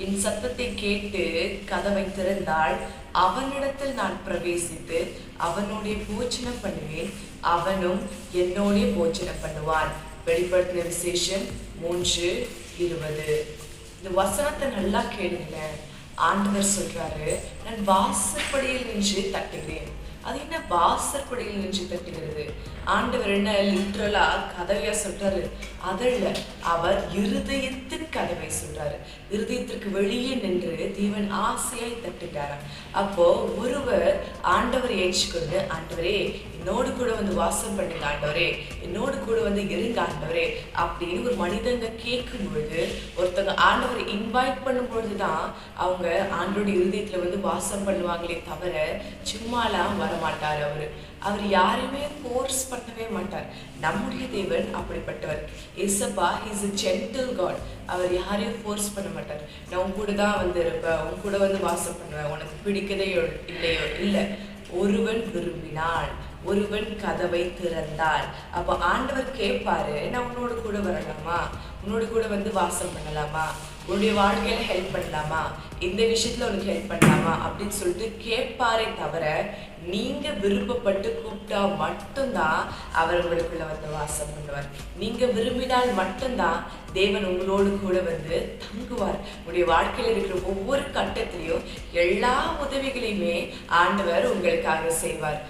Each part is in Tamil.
என் சத்தத்தை கேட்டு கதவை திறந்தால் அவனிடத்தில் நான் பிரவேசித்து அவனுடைய போஜனம் பண்ணுவேன், அவனும் என்னோடைய போஜனம் பண்ணுவான். வெளிப்படுத்தின விசேஷம் 3:20. இந்த வசனத்தை நல்லா கேளுங்களேன். ஆண்டவர் சொல்றாரு, நான் வாசற்படியில் நின்று தட்டுகிறேன். அது என்ன வாசற்படியில் நின்று தட்டுகிறது? ஆண்டவர் என்ன லிட்ரலா கதவையா சொல்றாரு? அதல்ல, அவர் இருதயத்தின் கதவை சொல்றாரு. இருதயத்திற்கு வெளியே நின்று தேவன் ஆசையாய் தட்டுட்டாராம். அப்போ ஒருவர் ஆண்டவர் ஏற்றுக்கொண்டு, ஆண்டவரே என்னோடு கூட வந்து வாசம் பண்ணுங்க ஆண்டவரே, என்னோடு கூட வந்து இருங்க ஆண்டவரே அப்படின்னு ஒரு மனிதங்க கேட்கும் பொழுது, ஒருத்தவங்க ஆண்டவரை இன்வைட் பண்ணும் பொழுதுதான் அவங்க ஆண்டோடைய இருதயத்துல வந்து வாசம் பண்ணுவாங்களே தவிர சும்மாலாம் வரமாட்டார். அவர் யாரையுமே ஃபோர்ஸ் பண்ணவே மாட்டார். நம்முடைய தேவன் அப்படிப்பட்டவர். ஏசப்பா இஸ் a gentle God. அவர் யாரையும் ஃபோர்ஸ் பண்ண மாட்டார். நான் உன் கூட தான் வந்து இருப்பேன், உன் கூட வந்து வாசம் பண்ணுவேன், உனக்கு பிடிக்கதே இல்லையோ இல்லை. ஒருவன் விரும்பினால், ஒருவன் கதவை திறந்தால், அப்போ ஆண்டவர் கேட்பாரு, நான் உன்னோடு கூட வரலாமா, உன்னோடு கூட வந்து வாசம் பண்ணலாமா, உன்னுடைய வாழ்க்கையில ஹெல்ப் பண்ணலாமா, இந்த விஷயத்துல உனக்கு ஹெல்ப் பண்ணலாமா அப்படின்னு சொல்லிட்டு கேட்பாரே தவிர, நீங்க விருப்பப்பட்டு கூப்பிட்டா மட்டும்தான் அவர் உங்களுக்குள்ள வந்து வாசம் பண்ணுவார். நீங்க விரும்பினால் மட்டும்தான் தேவன் உங்களோடு கூட வந்து தங்குவார். உங்களுடைய வாழ்க்கையில இருக்கிற ஒவ்வொரு கட்டத்திலையும் எல்லா உதவிகளையுமே ஆண்டவர் உங்களுக்காக செய்வார்.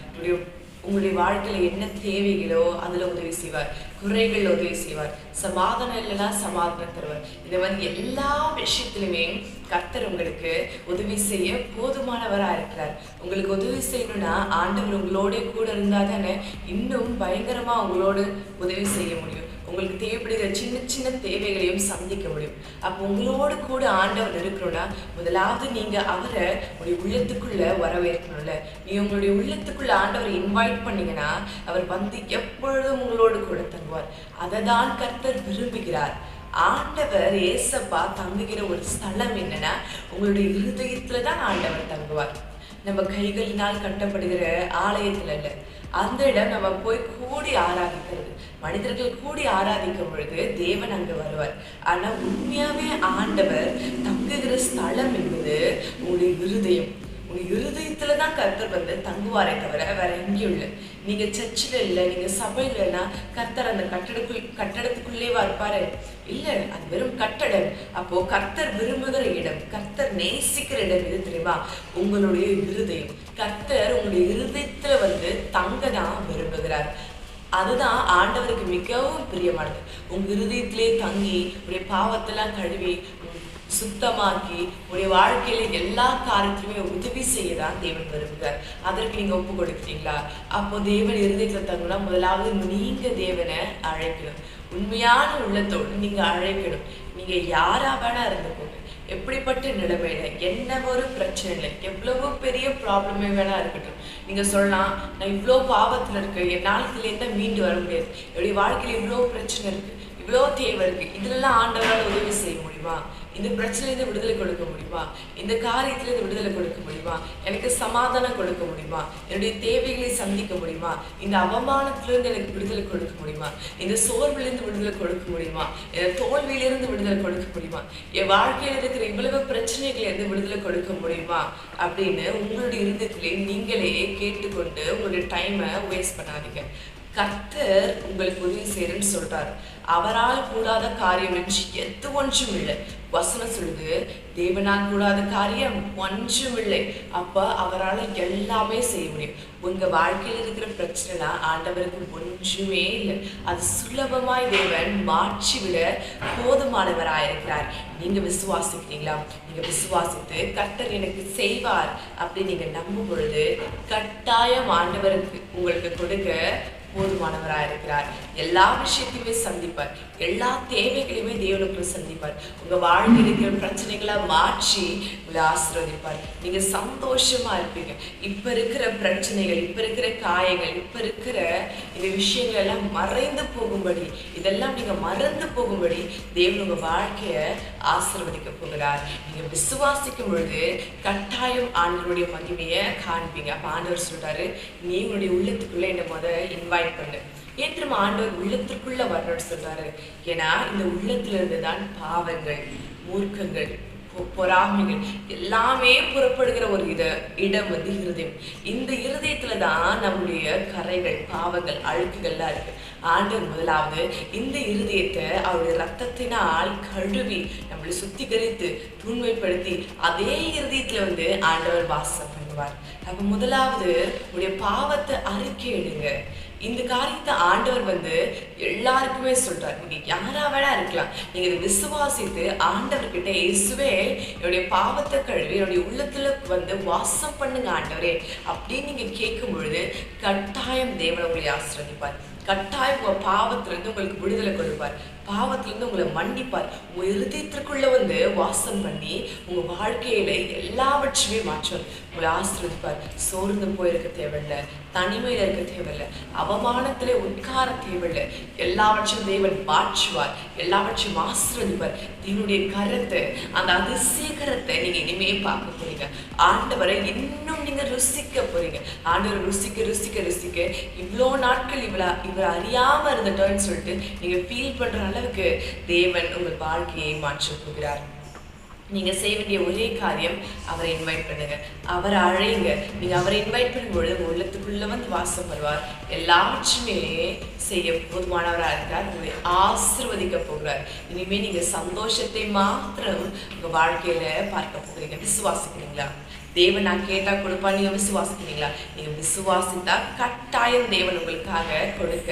உங்களுடைய வாழ்க்கையில என்ன தேவைகளோ அதுல உதவி செய்வார், குறைகள் உதவி செய்வார், சமாதானம் இல்லைன்னா சமாதானம் தருவார். இந்த மாதிரி எல்லா விஷயத்திலுமே கர்த்தர் உங்களுக்கு உதவி செய்ய போதுமானவரா இருக்கிறார். உங்களுக்கு உதவி செய்யணும்னா ஆண்டவர் உங்களோட கூட இருந்தா தானே இன்னும் பயங்கரமா உங்களோடு உதவி செய்ய முடியும். உங்களுக்கு தேவைப்படுகிற சின்ன சின்ன தேவைகளையும் சந்திக்க முடியும். அப்போ உங்களோடு கூட ஆண்டவர் இருக்கணும்னா முதலாவது நீங்க அவரை உங்களுடைய உள்ளத்துக்குள்ள வரவேற்கணும்ல. நீ உங்களுடைய உள்ளத்துக்குள்ள ஆண்டவரை இன்வைட் பண்ணீங்கன்னா அவர் வந்து எப்பொழுதும் உங்களோடு கூட தங்குவார். அதை தான் கர்த்தர் விரும்புகிறார். ஆண்டவர் ஏசப்பா தங்குகிற ஒரு ஸ்தலம் என்னன்னா உங்களுடைய இருதயத்துலதான் ஆண்டவர் தங்குவார். நம்ம கைகளினால் கட்டப்படுகிற ஆலயத்துல இல்ல, அந்த இடம் நம்ம போய் கூடி ஆராதிக்கிறது. மனிதர்கள் கூடி ஆராதிக்கும் பொழுது தேவன் அங்க வருவார். ஆனா உண்மையாவே ஆண்டவர் தங்குகிற ஸ்தலம் என்பது உங்களுடைய இருதயம். உங்க இருதயத்துலதான் கர்த்தர் வந்து தங்குவாரே தவிர வேற எங்கேயும் இல்லை. நீங்க சர்ச்சில் இல்லை, நீங்க சபையில் இல்லைன்னா கர்த்தர் அந்த கட்டடத்துக்குள்ளேவா இருப்பாரு? இல்ல, அது வெறும் கட்டடம். அப்போ கர்த்தர் விரும்புகிற இடம், கர்த்தர் நேசிக்கிற இடம் எது தெரியுமா? உங்களுடைய இருதயம். கர்த்தர் உங்களுடைய இருதயத்துல வந்து தங்கதான் விரும்புகிறார். அதுதான் ஆண்டவருக்கு மிகவும் பிரியமானது. உங்க இருதயத்திலே தங்கி உடைய பாவத்தெல்லாம் கழுவி சுத்தமாக்கி உடைய வாழ்க்கையில எல்லா காரியத்திலுமே உதவி செய்யதான் தேவன் விரும்புகிறார். அதற்கு நீங்க ஒப்பு கொடுக்குறீங்களா? அப்போ தேவன் இருதயத்துல தங்குனா முதலாவது நீங்க தேவனை அழைக்கணும். உண்மையான உள்ளத்தோடு நீங்க அழைக்கணும். நீங்க யாரா வேணா இருந்துக்கோங்க, எப்படிப்பட்ட நிலைமையில என்ன ஒரு பிரச்சனை இல்லை, எவ்வளவு பெரிய ப்ராப்ளமே வேணா இருக்கட்டும், நீங்க சொல்லலாம், நான் இவ்வளோ பாவத்துல இருக்கு, என்னால் இதுலேருந்து மீண்டு வர முடியாது, என்னுடைய வாழ்க்கையில இவ்வளோ பிரச்சனை இருக்கு, இவ்வளோ தேவை இருக்கு, இதுலலாம் ஆண்டவரால் உதவி செய்ய முடியுமா? இந்த பிரச்சனையிலிருந்து விடுதலை கொடுக்க முடியுமா? இந்த காரியத்திலிருந்து விடுதலை கொடுக்க முடியுமா? எனக்கு சமாதானம் கொடுக்க முடியுமா? என்னுடைய தேவைகளை சந்திக்க முடியுமா? இந்த அவமானத்திலிருந்து எனக்கு விடுதலை கொடுக்க முடியுமா? இந்த சோர்விலிருந்து விடுதலை கொடுக்க முடியுமா? என் தோல்வியிலிருந்து விடுதலை கொடுக்க முடியுமா? என் வாழ்க்கையில் இருக்கிற இவ்வளவு பிரச்சனைகளிலிருந்து விடுதலை கொடுக்க முடியுமா அப்படின்னு உங்களுடைய இருதயத்திலே நீங்களே கேட்டுக்கொண்டு உங்களுடைய டைமை வேஸ்ட் பண்ணாதீங்க. கர்த்தர் உங்களுக்கு உதவி செய்யறேன்னு சொல்றாரு. அவரால் கூடாத காரியம் என்று எது ஒன்றும் இல்லை. வசனம் சொல்லுது, தேவனால் கூடாத காரியம் ஒன்றும் இல்லை. அப்ப அவரால் எல்லாமே செய்ய முடியும். உங்க வாழ்க்கையில் இருக்கிற பிரச்சனை ஆண்டவருக்கு ஒன்றுமே இல்லை. அது சுலபமாய் தேவன் மாற்றிவிட போதுமானவராயிருக்கிறார். நீங்க விசுவாசிக்கிறீங்களா? நீங்க விசுவாசித்து கர்த்தர் எனக்கு செய்வார் அப்படின்னு நீங்க நம்பும் பொழுது கட்டாயம் ஆண்டவருக்கு உங்களுக்கு கொடுக்க போதுமானவராக இருக்கிறார். எல்லா விஷயத்தையுமே சந்திப்பார், எல்லா தேவைகளையுமே தேவனுக்குள்ள சந்திப்பார். உங்க வாழ்க்கையில் இருக்கிற பிரச்சனைகளை மாற்றி உங்களை ஆசீர்வதிப்பார். நீங்க சந்தோஷமா இருப்பீங்க. இப்ப இருக்கிற பிரச்சனைகள், இப்ப இருக்கிற காயங்கள், இப்ப இருக்கிற இந்த விஷயங்கள் எல்லாம் மறைந்து போகும்படி, இதெல்லாம் நீங்க மறந்து போகும்படி தேவன் உங்க வாழ்க்கைய ஆசீர்வதிக்க போகிறார். நீங்க விசுவாசிக்கும் பொழுது கட்டாயம் ஆண்டவருடைய மகிமையை காண்பீங்க. அப்ப ஆண்டவர் சொல்றாரு, நீ உன்னுடைய உள்ளத்துக்குள்ள என்ன இன்வைட் பண்ணு. ஏன் திரும்ப ஆண்டவர் உள்ளத்திற்குள்ள வரணும்னு சொல்றாரு? ஏன்னா இந்த உள்ளத்துல இருந்துதான் பாவங்கள், மூர்க்கங்கள், பொறாமைகள் எல்லாமே புறப்படுகிற ஒரு இடம் வந்து இருதயம். இந்த இருதயத்துல தான் நம்முடைய கரைகள், பாவங்கள், அழுக்குகள்லாம் இருக்கு. ஆண்டவர் முதலாவது இந்த இருதயத்தை அவருடைய ரத்தத்தினால் கழுவி நம்மளை சுத்திகரித்து தூய்மைப்படுத்தி அதே இருதயத்துல வந்து ஆண்டவர் வாசம் பண்ணுவார். அப்ப முதலாவது உடைய பாவத்தை அறிக்கையிடுங்க. இந்த காரியத்தை ஆண்டவர் வந்து எல்லாருக்குமே சொல்றார். நீங்க யாரா வேணா இருக்கலாம், நீங்க இதை விசுவாசித்து ஆண்டவர்கிட்ட இயேசுவே என்னுடைய பாவத்தை கழுவி என்னுடைய உள்ளத்துல வந்து வாசம் பண்ணுங்க ஆண்டவரே அப்படின்னு நீங்க கேட்கும் பொழுது கட்டாயம் தேவன் உங்களை ஆசீர்வதிப்பார். கட்டாயம் உங்க பாவத்திலிருந்து உங்களுக்கு விடுதலை கொடுப்பார். பாவத்திலிருந்து உங்களை மன்னிப்பார். உங்க இருதயத்திற்குள்ள வந்து வாசம் பண்ணி உங்க வாழ்க்கையில எல்லாவற்றையுமே மாற்றம் உங்களை ஆசீர்வதிப்பார். சோர்ந்து போயிருக்க தேவையில்லை, தனிமையில இருக்க தேவையில்லை, அவமானத்திலே உட்கார தேவையில்லை. எல்லாவற்றையும் தேவன் மாற்றுவார், எல்லாவற்றையும் ஆசீர்வதிப்பார். தேவனுடைய கரத்தை, அந்த அதிசய கரத்தை நீங்க இனிமே பார்க்க போறீங்க. ஆண்டவரை இன்னும் நீங்க ருசிக்க போறீங்க. ஆண்டவரை ருசிக்க ருசிக்க ருசிக்க இவ்வளோ நாட்கள் இவர் அறியாம இருந்துட்டோன்னு சொல்லிட்டு நீங்க ஃபீல் பண்ற அளவுக்கு தேவன் உங்கள் வாழ்க்கையை மாற்ற போகிறார். நீங்க செய்ய வேண்டிய ஒரே காரியம் அவரை இன்வைட் பண்ணுங்க, அவரை அழைங்க. நீங்க அவரை இன்வைட் பண்ணும்பொழுது உங்க உள்ளத்துக்குள்ள வந்து வாசம் பண்ணுவார். எல்லாவற்றுமே செய்ய போதுமானவராக இருக்கார். உங்களை ஆசீர்வதிக்க போகிறார். இனிமே நீங்க சந்தோஷத்தை மாத்திரம் உங்க வாழ்க்கையில பார்க்க போகிறீங்க. விசுவாசிக்கிறீங்களா? தேவன் நான் கேட்டா கொடுப்பா, நீங்க விசுவாசிக்கிறீங்களா? நீங்க விசுவாசித்தா கட்டாயம் தேவன் உங்களுக்காக கொடுக்க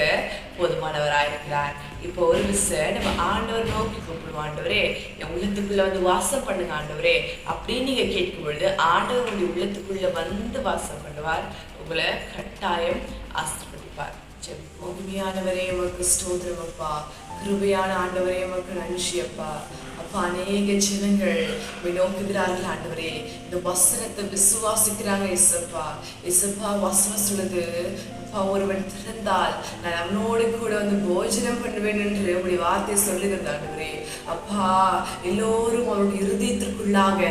போதுமானவராயிருக்கிறார். இப்போ ஒரு விஷயம் நம்ம ஆண்டவர் நோக்கி கூப்பிடுவோம். ஆண்டவரே என் உள்ளத்துக்குள்ள வந்து வாசம் பண்ணுங்க ஆண்டவரே அப்படின்னு நீங்க கேட்கும் பொழுது ஆண்டவர் உங்களுடைய உள்ளத்துக்குள்ள வந்து வாசம் பண்ணுவார். உங்களை கட்டாயம் ஆசீர்வதிப்பார். மகிமையானவரே உமக்கு ஸ்தோத்திரம் அப்பா. கிருபையான ஆண்டவரே உமக்கு நன்றி அப்பா. அப்பா அநேக ஜனங்கள் நோக்குகிறார்கள் ஆண்டவரே, இந்த வசனத்தை விசுவாசிக்கிறாங்க. இசப்பா இசப்பா வசனம் சொல்லுது, அப்பா ஒருவன் திறந்தால் நான் அவனோடு கூட வந்து போஜனம் பண்ணுவேன் என்று உங்களுடைய வார்த்தை சொல்லுகிறது ஆண்டவரே. அப்பா எல்லோரும் அவருடைய இருதயத்திற்குள்ளாக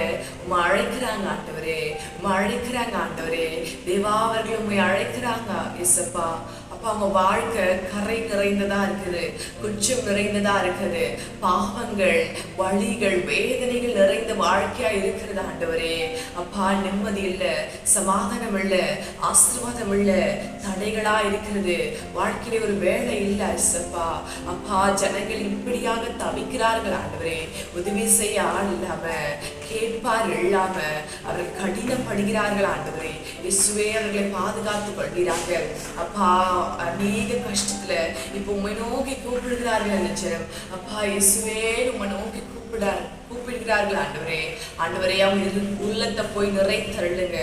உண்மை அழைக்கிறாங்க ஆண்டவரே, உண்மை அழைக்கிறாங்க ஆண்டவரே. தேவா அவர்கள் உண்மை அழைக்கிறாங்க இசப்பா. அப்பா அவங்க வாழ்க்கை கரை நிறைந்ததா இருக்குது, குற்றம் நிறைந்ததா இருக்குது, பாவங்கள், வழிகள், வேதனைகள் நிறைந்த வாழ்க்கையா இருக்கிறது ஆண்டவரே. அப்பா நிம்மதி இல்லை, சமாதானம் இல்லை, ஆசீர்வாதம் இல்லை, தடைகளா இருக்கிறது. வாழ்க்கையில ஒரு வேலை இல்லை இசப்பா. அப்பா ஜனங்கள் இப்படியாக தவிக்கிறார்கள் ஆண்டவரே. உதவி செய்ய ஆள் இல்லாம, கேட்பார் இல்லாம அவர்கள் கடினப்படுகிறார்கள் ஆண்டவரே. இயேசுவே அவர்களை பாதுகாத்துக் கொள்கிறார்கள். அப்பா அநேக கஷ்டத்துல இப்ப உண்மை நோக்கி கூப்பிடுகிறார்கள் நினைச்சேன். அப்பா இயேசுவே உண்மை நோக்கி கூப்பிடுகிறார்கள் ஆண்டவரே. ஆண்டவரே அவங்க உள்ளத்தை போய் நிறை தள்ளுங்க,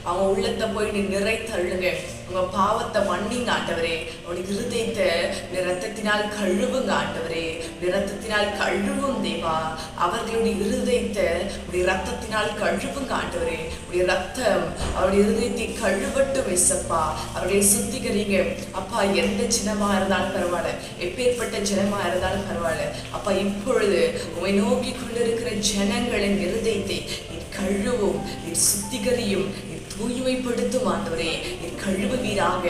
அவங்க உள்ளத்தை போய் நீ நிறை தள்ளுங்க. உங்க பாவத்தை மன்னிங்க ஆண்டவரே. அவனுக்கு இருதயத்தை ரத்தத்தினால் கழுவுங்க ஆண்டவரே, ரத்தத்தினால் கழுவும் தேவா. அவர்களுடைய இருதயத்தை உடைய ரத்தத்தினால் கழுவுங்க ஆண்டவரே. உடைய ரத்தம் அவருடைய இருதயத்தை கழுவட்டும் இசப்பா. அவருடைய சுத்திகரிங்க அப்பா. எந்த ஜனமா இருந்தாலும் பரவாயில்ல, எப்பேற்பட்ட ஜனமா இருந்தாலும் பரவாயில்ல அப்பா. இப்பொழுது உமை நோக்கி கொண்டிருக்கிற ஜனங்களின் இருதயத்தை கழுவும், சுத்திகரியும், தூய்மைப்படுத்தும் ஆண்டவரே. கழுவுவீராக,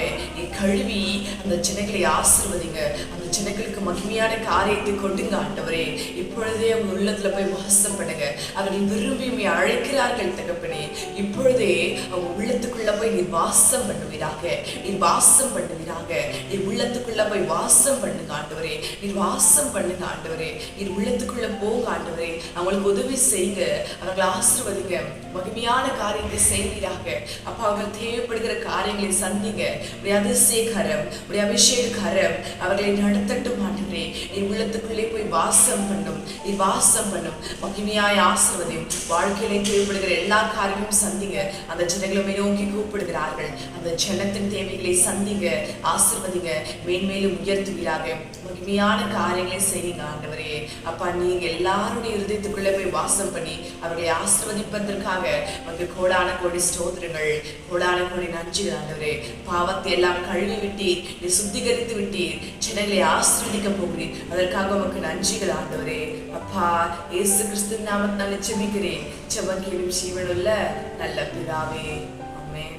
கழுவி அந்த ஜனங்களை ஆசீர்வதிங்க. அந்த ஜனங்களுக்கு மகிமையான காரியத்தை கொடுங்க ஆண்டவரே. இப்பொழுதே அவங்க உள்ளத்துல போய் வாசம் பண்ணுங்க. அவர்கள் விரும்பி அழைக்கிறார்கள் தகப்பனே. இப்பொழுதே அவங்க உள்ளத்துக்குள்ள போய் நீர் வாசம் பண்ணுவீராக, நீர் வாசம் பண்ணுவீராக. நீர் உள்ளத்துக்குள்ள போய் வாசம் பண்ணுங்க ஆண்டவரே. நீர் வாசம் பண்ணுங்க ஆண்டவரே. நீர் உள்ளத்துக்குள்ள போங்க ஆண்டவரே. அவங்களுக்கு உதவி செய்யுங்க, அவர்களை ஆசீர்வதிங்க, மகிமையான காரியத்தை செய்வீராக. அப்பா அவர்கள் தேவைப்படுகிற காரியங்களை சந்திங்க. உடைய அதிசய கரம், உடைய அபிஷேக கரம் அவர்களை நடத்தட்டும் ஆண்டவரே. நீ உள்ளத்துக்குள்ளே போய் வாசம் பண்ணும், நீ வாசம் பண்ணும், மகிமையாய் ஆசீர்வதியும். வாழ்க்கையிலே தேவைப்படுகிற எல்லா காரியமும் சந்திங்க. அந்த ஜனங்களை நோக்கி கூப்பிடுகிறார்கள். அந்த ஜனத்தின் தேவைகளை சந்திங்க, ஆசீர்வதிங்க, மேன்மேலும் உயர்த்துவீராக. மகிமையான காரியங்களை செய்யுங்க ஆண்டவரே. அப்பா நீங்க எல்லாருடைய இருதயத்துக்குள்ளே போய் வாசம் பண்ணி அவர்களை ஆசீர்வதிப்பதற்காக வந்து கோடான கோடி ஸ்தோத்திரங்கள், கோடான கோடி நன்றிகள் ஆண்டவரே. பாவத்தை எல்லாம் கழுவி விட்டீர், நீ சுத்திகரித்து விட்டீர், ஜனங்களை ஆசீர்வதிக்க போகிறீர். அதற்காக உமக்கு நன்றிகள் ஆண்டவரே. அப்பா இயேசு கிறிஸ்து நாமத்தினால ஜெபிக்கிறேன். ஜெபம் கேளும் ஜீவனுள்ள நல்ல பிதாவே. ஆமென்.